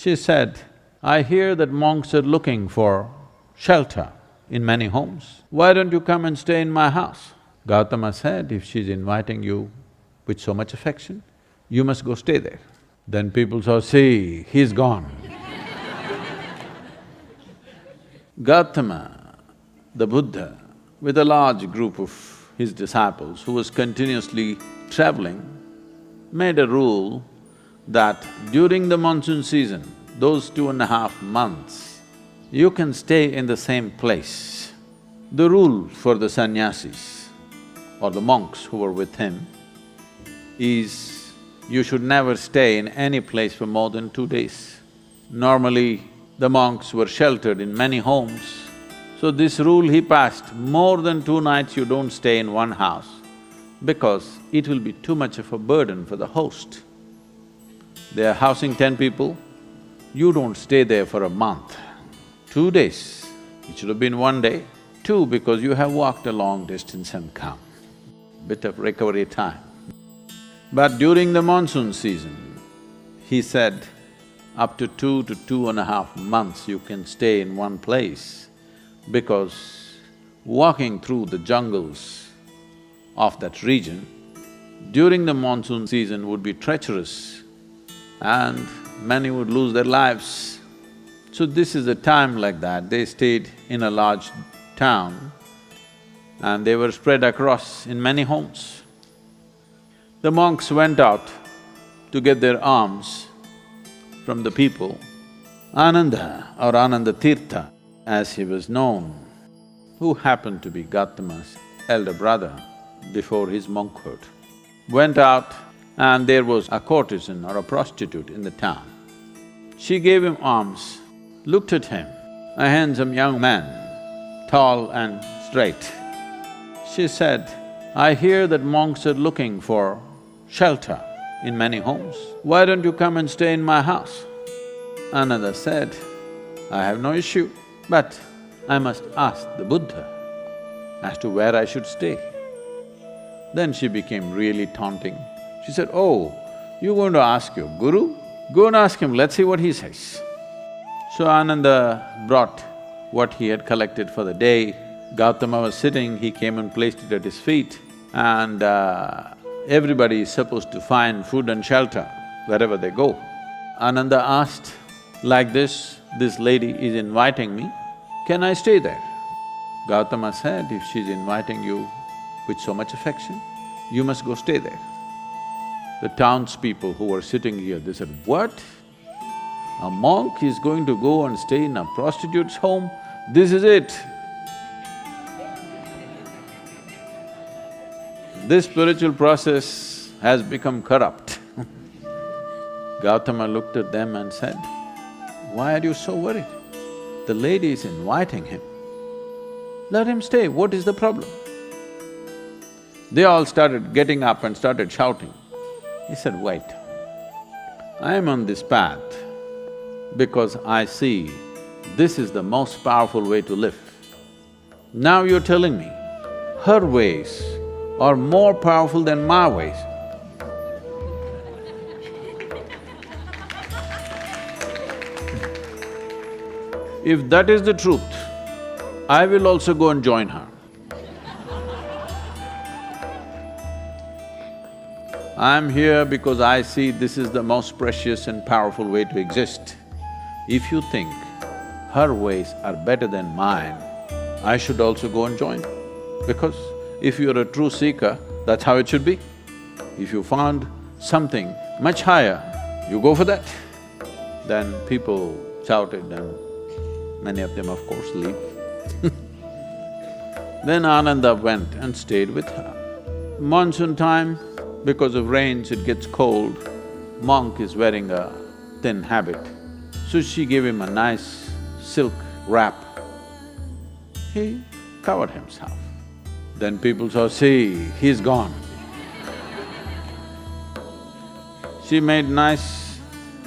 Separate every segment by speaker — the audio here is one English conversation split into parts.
Speaker 1: She said, "I hear that monks are looking for shelter in many homes. Why don't you come and stay in my house?" Gautama said, "If she's inviting you with so much affection, you must go stay there." Then people saw, "See, he's gone." Gautama, the Buddha, with a large group of his disciples who was continuously traveling, made a rule that during the monsoon season, those 2.5 months, you can stay in the same place. The rule for the sannyasis or the monks who were with him is you should never stay in any place for more than 2 days. Normally, the monks were sheltered in many homes. So this rule he passed, more than 2 nights you don't stay in one house because it will be too much of a burden for the host. They are housing 10 people, you don't stay there for a month. 2 days, it should have been 1 day. 2, because you have walked a long distance and come, bit of recovery time. But during the monsoon season, he said, up to 2 to 2.5 months you can stay in one place because walking through the jungles of that region during the monsoon season would be treacherous and many would lose their lives. So this is a time like that. They stayed in a large town and they were spread across in many homes. The monks went out to get their alms from the people. Ananda or Ananda Tirtha, as he was known, who happened to be Gautama's elder brother before his monkhood, went out and there was a courtesan or a prostitute in the town. She gave him alms, looked at him, a handsome young man, tall and straight. She said, "I hear that monks are looking for shelter in many homes. Why don't you come and stay in my house?" Ananda said, "I have no issue, but I must ask the Buddha as to where I should stay." Then she became really taunting. She said, "Oh, you're going to ask your guru? Go and ask him, let's see what he says." So Ananda brought what he had collected for the day. Gautama was sitting, he came and placed it at his feet and everybody is supposed to find food and shelter wherever they go. Ananda asked, "Like this lady is inviting me, can I stay there?" Gautama said, "If she's inviting you with so much affection, you must go stay there." The townspeople who were sitting here, they said, "What? A monk is going to go and stay in a prostitute's home? This is it." This spiritual process has become corrupt. Gautama looked at them and said, "Why are you so worried? The lady is inviting him. Let him stay, what is the problem?" They all started getting up and started shouting. He said, "Wait, I am on this path because I see this is the most powerful way to live. Now you're telling me her ways are more powerful than my ways. If that is the truth, I will also go and join her. I am here because I see this is the most precious and powerful way to exist. If you think her ways are better than mine, I should also go and join. Because if you're a true seeker, that's how it should be. If you found something much higher, you go for that." Then people shouted and many of them, of course, leave. Then Ananda went and stayed with her. Monsoon time, because of rains, it gets cold. Monk is wearing a thin habit. So she gave him a nice silk wrap. He covered himself. Then people saw, "See, he's gone." She made nice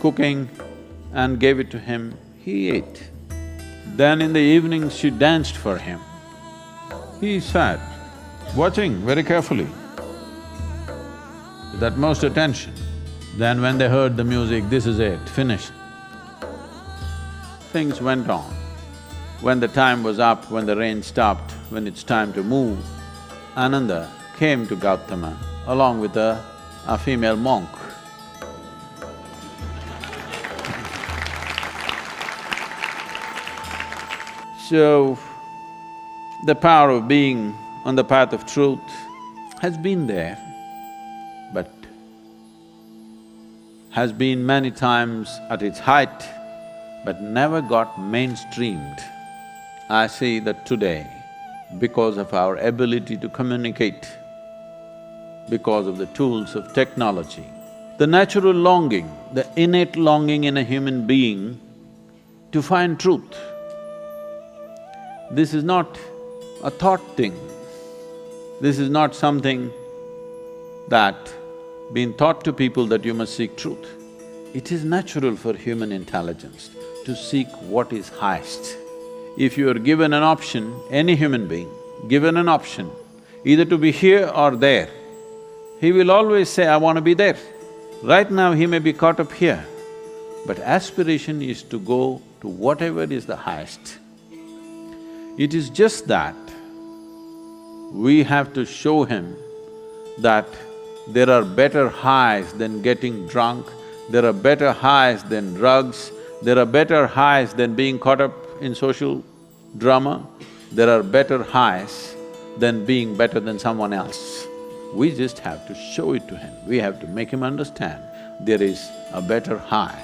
Speaker 1: cooking and gave it to him, he ate. Then in the evening she danced for him. He sat, watching very carefully, with utmost attention. Then when they heard the music, this is it, finished. things went on. When the time was up, when the rain stopped, when it's time to move, Ananda came to Gautama along with a female monk. So, the power of being on the path of truth has been there, but has been many times at its height, but never got mainstreamed. I see that today, because of our ability to communicate, because of the tools of technology, the natural longing, the innate longing in a human being to find truth, this is not a thought thing. This is not something that been taught to people that you must seek truth. It is natural for human intelligence to seek what is highest. If you are given an option, any human being, given an option, either to be here or there, he will always say, I want to be there. Right now he may be caught up here, but aspiration is to go to whatever is the highest. It is just that we have to show him that there are better highs than getting drunk, there are better highs than drugs, there are better highs than being caught up in social drama, there are better highs than being better than someone else. We just have to show it to him, we have to make him understand there is a better high.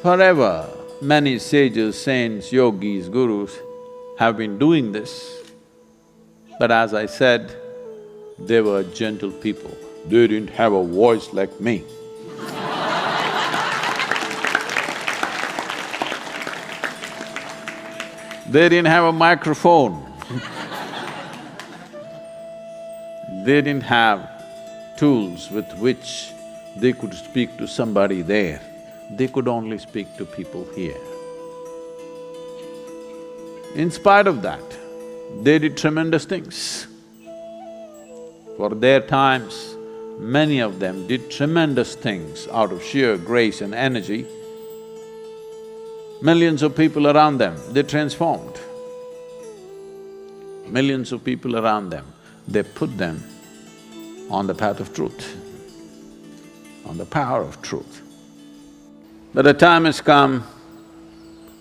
Speaker 1: Forever, many sages, saints, yogis, gurus have been doing this, but as I said, they were gentle people. They didn't have a voice like me. They didn't have a microphone. They didn't have tools with which they could speak to somebody there. They could only speak to people here. In spite of that, they did tremendous things. For their times, many of them did tremendous things out of sheer grace and energy. Millions of people around them, they transformed. Millions of people around them, they put them on the path of truth, on the power of truth. But the time has come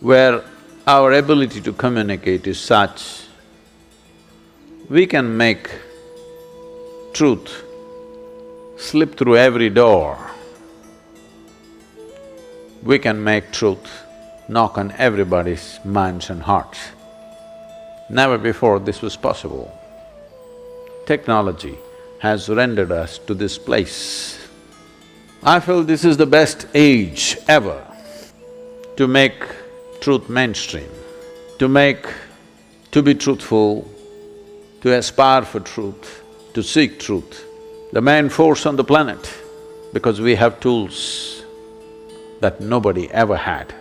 Speaker 1: where our ability to communicate is such, we can make truth slip through every door. We can make truth knock on everybody's minds and hearts. Never before this was possible. Technology has rendered us to this place. I feel this is the best age ever to make truth mainstream, to be truthful, to aspire for truth, to seek truth, the main force on the planet, because we have tools that nobody ever had.